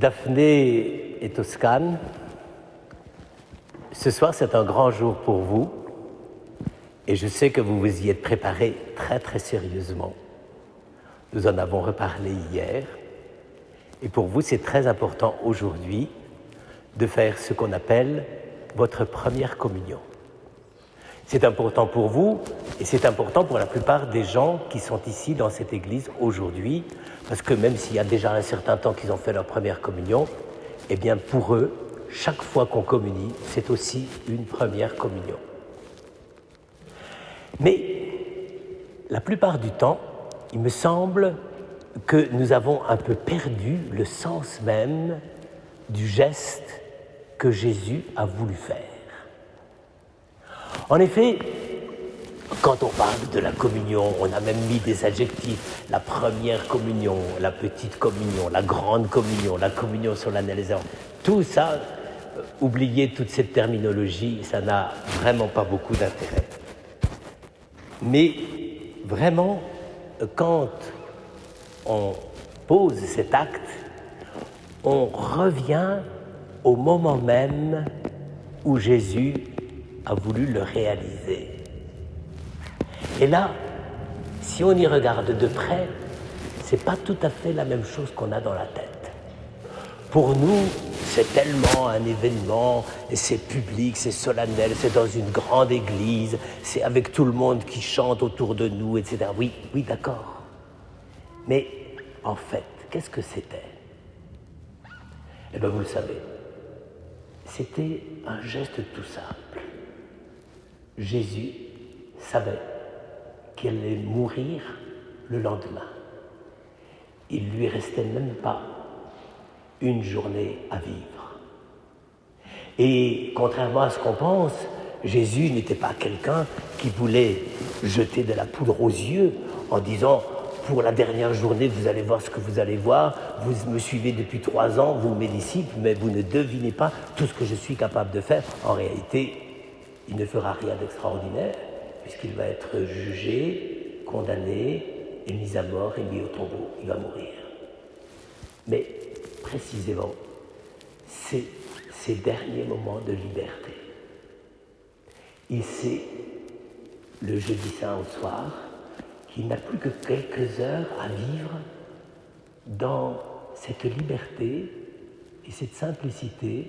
Daphné et Toscane, ce soir c'est un grand jour pour vous et je sais que vous vous y êtes préparés très très sérieusement. Nous en avons reparlé hier et pour vous c'est très important aujourd'hui de faire ce qu'on appelle votre première communion. C'est important pour vous et c'est important pour la plupart des gens qui sont ici dans cette église aujourd'hui parce que même s'il y a déjà un certain temps qu'ils ont fait leur première communion, eh bien pour eux, chaque fois qu'on communie, c'est aussi une première communion. Mais la plupart du temps, il me semble que nous avons un peu perdu le sens même du geste que Jésus a voulu faire. En effet, quand on parle de la communion, on a même mis des adjectifs. La première communion, la petite communion, la grande communion, la communion solennelle. Tout ça, oubliez toute cette terminologie, ça n'a vraiment pas beaucoup d'intérêt. Mais vraiment, quand on pose cet acte, on revient au moment même où Jésus a voulu le réaliser. Et là, si on y regarde de près, c'est pas tout à fait la même chose qu'on a dans la tête. Pour nous, c'est tellement un événement, et c'est public, c'est solennel, c'est dans une grande église, c'est avec tout le monde qui chante autour de nous, etc. Oui, d'accord. Mais en fait, qu'est-ce que c'était ? Eh bien, vous le savez, c'était un geste tout simple. Jésus savait qu'il allait mourir le lendemain. Il lui restait même pas une journée à vivre. Et contrairement à ce qu'on pense, Jésus n'était pas quelqu'un qui voulait jeter de la poudre aux yeux en disant « pour la dernière journée, vous allez voir ce que vous allez voir, vous me suivez depuis 3 ans, vous mes disciples, mais vous ne devinez pas tout ce que je suis capable de faire. » En réalité, il ne fera rien d'extraordinaire, puisqu'il va être jugé, condamné, et mis à mort et mis au tombeau. Il va mourir. Mais précisément, c'est ces derniers moments de liberté. Il sait, le jeudi saint au soir, qu'il n'a plus que quelques heures à vivre dans cette liberté et cette simplicité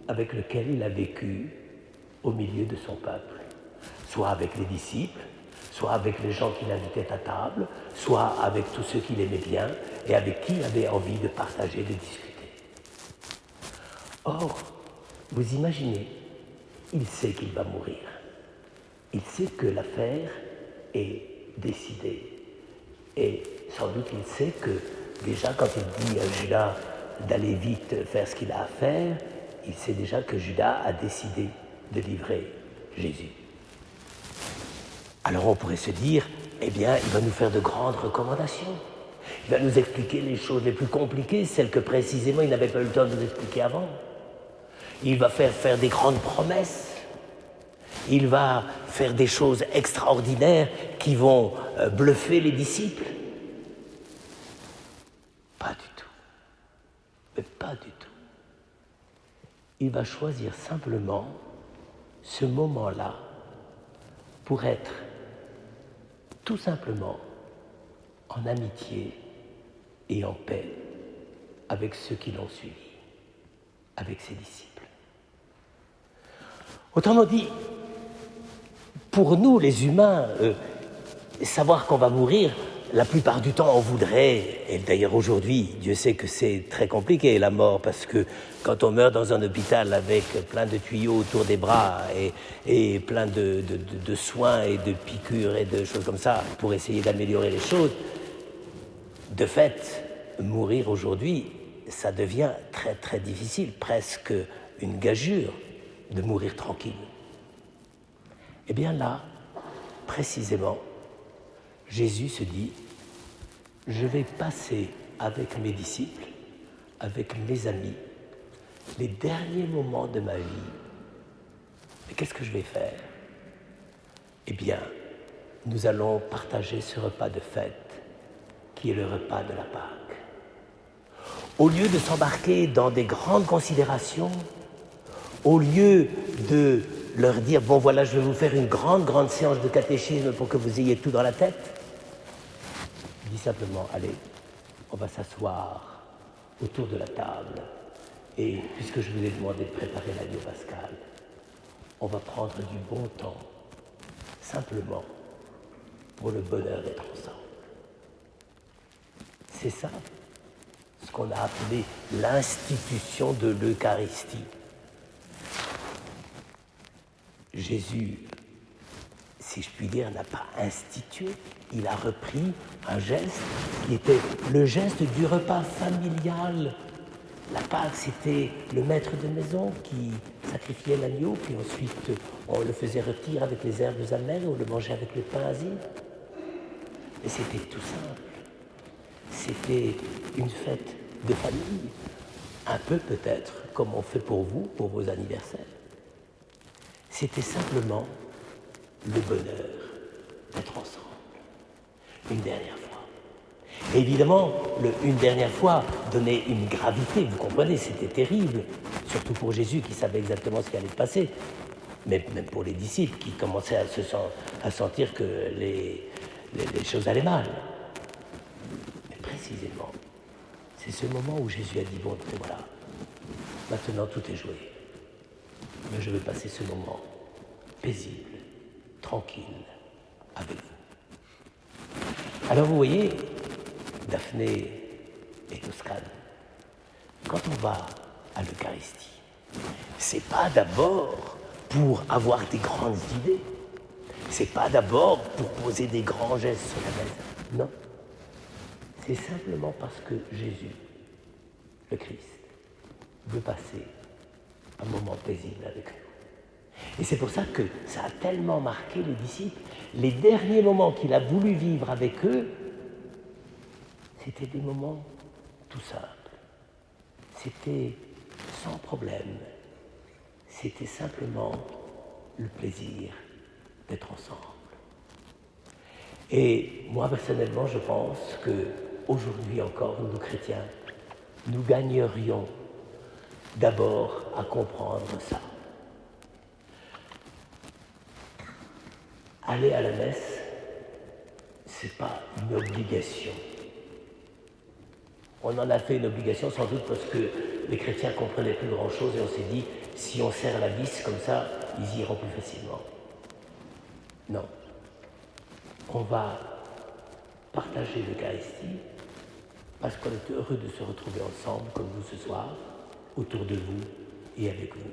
avec laquelle il a vécu au milieu de son peuple, soit avec les disciples, soit avec les gens qu'il invitait à table, soit avec tous ceux qu'il aimait bien et avec qui il avait envie de partager, de discuter. Or, vous imaginez, il sait qu'il va mourir. Il sait que l'affaire est décidée. Et sans doute il sait que déjà quand il dit à Judas d'aller vite faire ce qu'il a à faire, il sait déjà que Judas a décidé de livrer Jésus. Alors on pourrait se dire, eh bien, il va nous faire de grandes recommandations. Il va nous expliquer les choses les plus compliquées, celles que précisément il n'avait pas eu le temps de nous expliquer avant. Il va faire des grandes promesses. Il va faire des choses extraordinaires qui vont bluffer les disciples. Pas du tout. Mais pas du tout. Il va choisir simplement ce moment-là pour être tout simplement en amitié et en paix avec ceux qui l'ont suivi, avec ses disciples. Autrement dit, pour nous les humains, savoir qu'on va mourir, la plupart du temps on voudrait, et d'ailleurs aujourd'hui, Dieu sait que c'est très compliqué la mort, parce que quand on meurt dans un hôpital avec plein de tuyaux autour des bras et plein de soins et de piqûres et de choses comme ça pour essayer d'améliorer les choses, de fait, mourir aujourd'hui, ça devient très très difficile, presque une gageure de mourir tranquille. Eh bien là, précisément, Jésus se dit, je vais passer avec mes disciples, avec mes amis, les derniers moments de ma vie. Mais qu'est-ce que je vais faire ? Eh bien, nous allons partager ce repas de fête, qui est le repas de la Pâque. au lieu de s'embarquer dans des grandes considérations, au lieu de leur dire, bon voilà, je vais vous faire une grande séance de catéchisme pour que vous ayez tout dans la tête, dis simplement, allez, on va s'asseoir autour de la table et puisque je vous ai demandé de préparer l'agneau pascal, on va prendre du bon temps, simplement, pour le bonheur d'être ensemble. C'est ça, ce qu'on a appelé l'institution de l'Eucharistie. Jésus, si je puis dire, n'a pas institué, il a repris un geste qui était le geste du repas familial. La Pâque, c'était le maître de maison qui sacrifiait l'agneau, puis ensuite on le faisait rôtir avec les herbes amères, on le mangeait avec le pain asile. Et c'était tout simple. C'était une fête de famille, un peu peut-être comme on fait pour vous, pour vos anniversaires. C'était simplement le bonheur d'être ensemble, une dernière fois. Et évidemment, une dernière fois donnait une gravité, vous comprenez, c'était terrible, surtout pour Jésus qui savait exactement ce qui allait se passer, mais même pour les disciples qui commençaient à sentir que les choses allaient mal. Mais précisément, c'est ce moment où Jésus a dit, bon, voilà, maintenant tout est joué, mais je vais passer ce moment paisible, tranquille, avec vous. Alors vous voyez, Daphné et Toscane, quand on va à l'Eucharistie, c'est pas d'abord pour avoir des grandes idées, c'est pas d'abord pour poser des grands gestes sur la messe, non. C'est simplement parce que Jésus, le Christ, veut passer un moment paisible avec nous. Et c'est pour ça que ça a tellement marqué les disciples. Les derniers moments qu'il a voulu vivre avec eux, c'était des moments tout simples. C'était sans problème. C'était simplement le plaisir d'être ensemble. Et moi, personnellement, je pense qu'aujourd'hui encore, nous chrétiens, nous gagnerions d'abord à comprendre ça. Aller à la messe, ce n'est pas une obligation. On en a fait une obligation sans doute parce que les chrétiens ne comprenaient plus grand-chose et on s'est dit, si on serre la vis comme ça, ils iront plus facilement. Non. On va partager l'Eucharistie parce qu'on est heureux de se retrouver ensemble, comme vous ce soir, autour de vous et avec vous.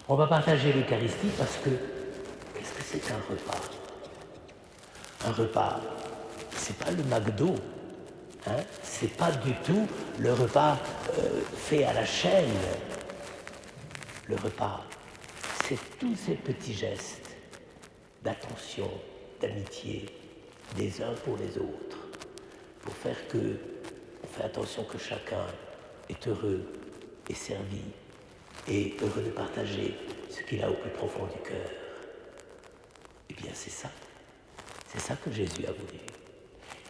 On va partager l'Eucharistie parce que, qu'est-ce que c'est un repas? Un repas, c'est pas le McDo, hein? C'est pas du tout le repas fait à la chaîne. Le repas, c'est tous ces petits gestes d'attention, d'amitié, des uns pour les autres, pour faire on fait attention que chacun est heureux et servi, et heureux de partager ce qu'il a au plus profond du cœur. Eh bien, c'est ça. C'est ça que Jésus a voulu.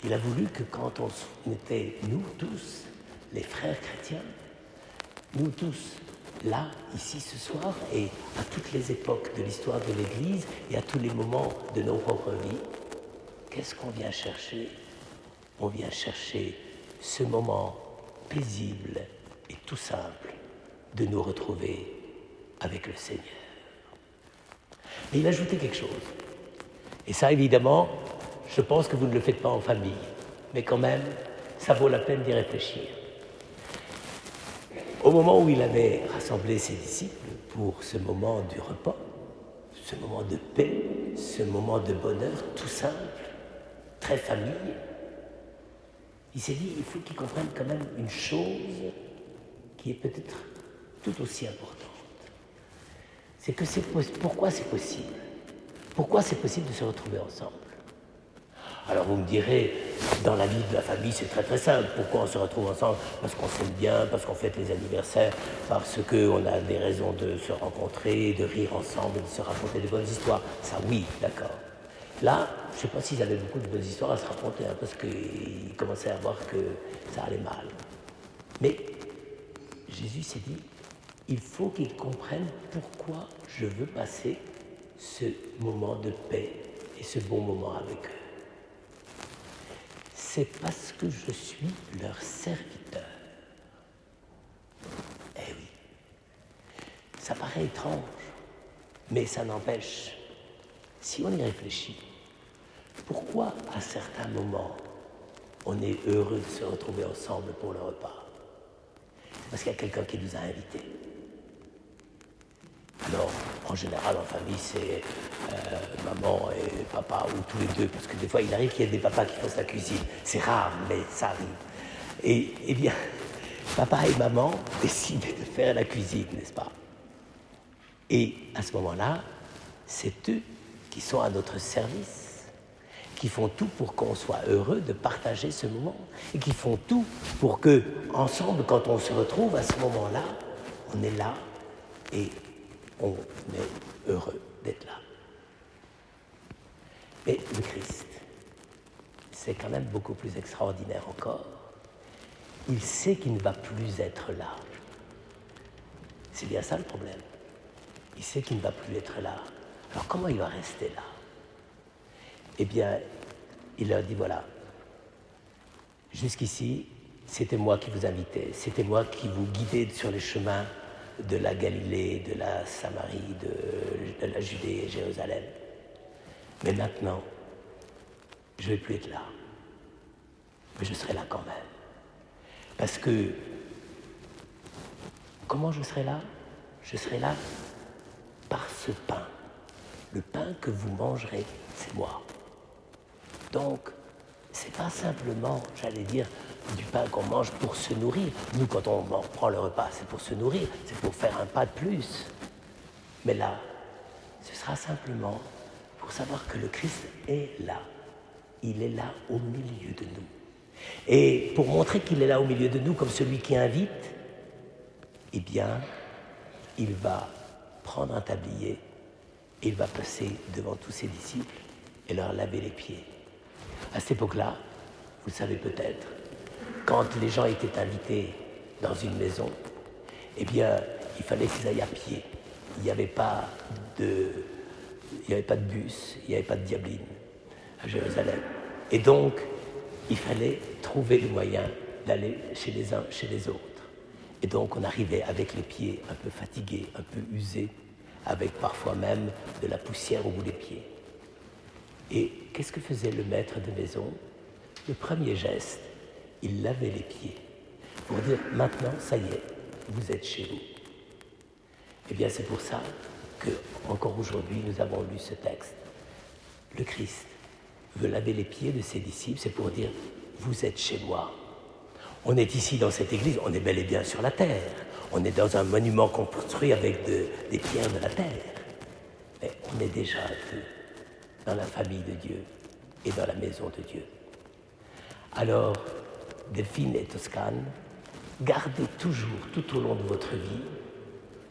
Il a voulu que quand on était, nous tous, les frères chrétiens, nous tous, là, ici, ce soir, et à toutes les époques de l'histoire de l'Église et à tous les moments de nos propres vies, qu'est-ce qu'on vient chercher? On vient chercher ce moment paisible et tout simple de nous retrouver avec le Seigneur. Mais il a ajouté quelque chose. Et ça, évidemment, je pense que vous ne le faites pas en famille. Mais quand même, ça vaut la peine d'y réfléchir. Au moment où il avait rassemblé ses disciples pour ce moment du repas, ce moment de paix, ce moment de bonheur tout simple, très famille, il s'est dit, il faut qu'ils comprennent quand même une chose qui est peut-être tout aussi importante. C'est que pourquoi c'est possible? Pourquoi c'est possible de se retrouver ensemble? Alors vous me direz, dans la vie de la famille, c'est très très simple. Pourquoi on se retrouve ensemble? Parce qu'on s'aime bien, parce qu'on fête les anniversaires, parce qu'on a des raisons de se rencontrer, de rire ensemble, de se raconter de bonnes histoires. Ça oui, d'accord. Là, je ne sais pas s'ils avaient beaucoup de bonnes histoires à se raconter, hein, parce qu'ils commençaient à voir que ça allait mal. Mais Jésus s'est dit, il faut qu'ils comprennent pourquoi je veux passer ce moment de paix et ce bon moment avec eux. C'est parce que je suis leur serviteur. Eh oui, ça paraît étrange, mais ça n'empêche, si on y réfléchit, pourquoi à certains moments on est heureux de se retrouver ensemble pour le repas? C'est parce qu'il y a quelqu'un qui nous a invités. Alors, en général, en famille, c'est maman et papa, ou tous les deux, parce que des fois, il arrive qu'il y ait des papas qui fassent la cuisine. C'est rare, mais ça arrive. Et eh bien, papa et maman décident de faire la cuisine, n'est-ce pas? Et à ce moment-là, c'est eux qui sont à notre service, qui font tout pour qu'on soit heureux de partager ce moment, et qui font tout pour que, ensemble, quand on se retrouve à ce moment-là, on est là et on est heureux d'être là. Mais le Christ, c'est quand même beaucoup plus extraordinaire encore. Il sait qu'il ne va plus être là. C'est bien ça le problème. Il sait qu'il ne va plus être là. Alors comment il va rester là? Eh bien, il leur dit, voilà, jusqu'ici, c'était moi qui vous invitais, c'était moi qui vous guidais sur les chemins de la Galilée, de la Samarie, de la Judée et Jérusalem. Mais maintenant, je ne vais plus être là. Mais je serai là quand même. Parce que, comment je serai là? Je serai là par ce pain. Le pain que vous mangerez, c'est moi. Donc, c'est pas simplement, j'allais dire, du pain qu'on mange pour se nourrir. Nous, quand on prend le repas, c'est pour se nourrir, c'est pour faire un pas de plus. Mais là, ce sera simplement pour savoir que le Christ est là. Il est là au milieu de nous. Et pour montrer qu'il est là au milieu de nous comme celui qui invite, eh bien, il va prendre un tablier et il va passer devant tous ses disciples et leur laver les pieds. À cette époque-là, vous le savez peut-être, quand les gens étaient invités dans une maison, eh bien, il fallait qu'ils aillent à pied. Il n'y avait pas de bus, il n'y avait pas de diabline à Jérusalem. Et donc, il fallait trouver le moyen d'aller chez les uns, chez les autres. Et donc, on arrivait avec les pieds un peu fatigués, un peu usés, avec parfois même de la poussière au bout des pieds. Et qu'est-ce que faisait le maître de maison? Le premier geste, il lavait les pieds pour dire « Maintenant, ça y est, vous êtes chez vous ». Eh bien, c'est pour ça que, encore aujourd'hui, nous avons lu ce texte. Le Christ veut laver les pieds de ses disciples, c'est pour dire « Vous êtes chez moi ». On est ici dans cette église, on est bel et bien sur la terre. On est dans un monument construit avec des pierres de la terre. Mais on est déjà dans la famille de Dieu et dans la maison de Dieu. Alors, Delphine et Toscane, gardez toujours, tout au long de votre vie,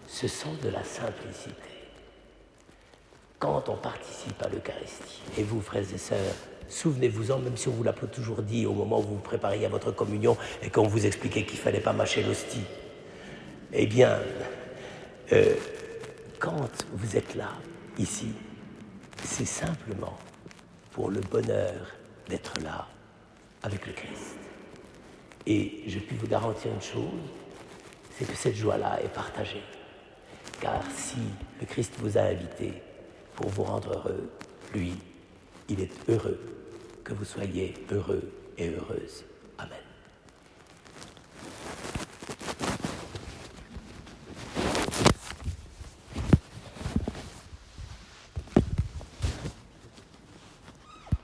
ce sens de la simplicité. Quand on participe à l'Eucharistie, et vous, frères et sœurs, souvenez-vous-en, même si on vous l'a toujours dit au moment où vous vous prépariez à votre communion et qu'on vous expliquait qu'il ne fallait pas mâcher l'hostie, eh bien, quand vous êtes là, ici, c'est simplement pour le bonheur d'être là avec le Christ. Et je puis vous garantir une chose, c'est que cette joie-là est partagée. Car si le Christ vous a invité pour vous rendre heureux, lui, il est heureux que vous soyez heureux et heureuse.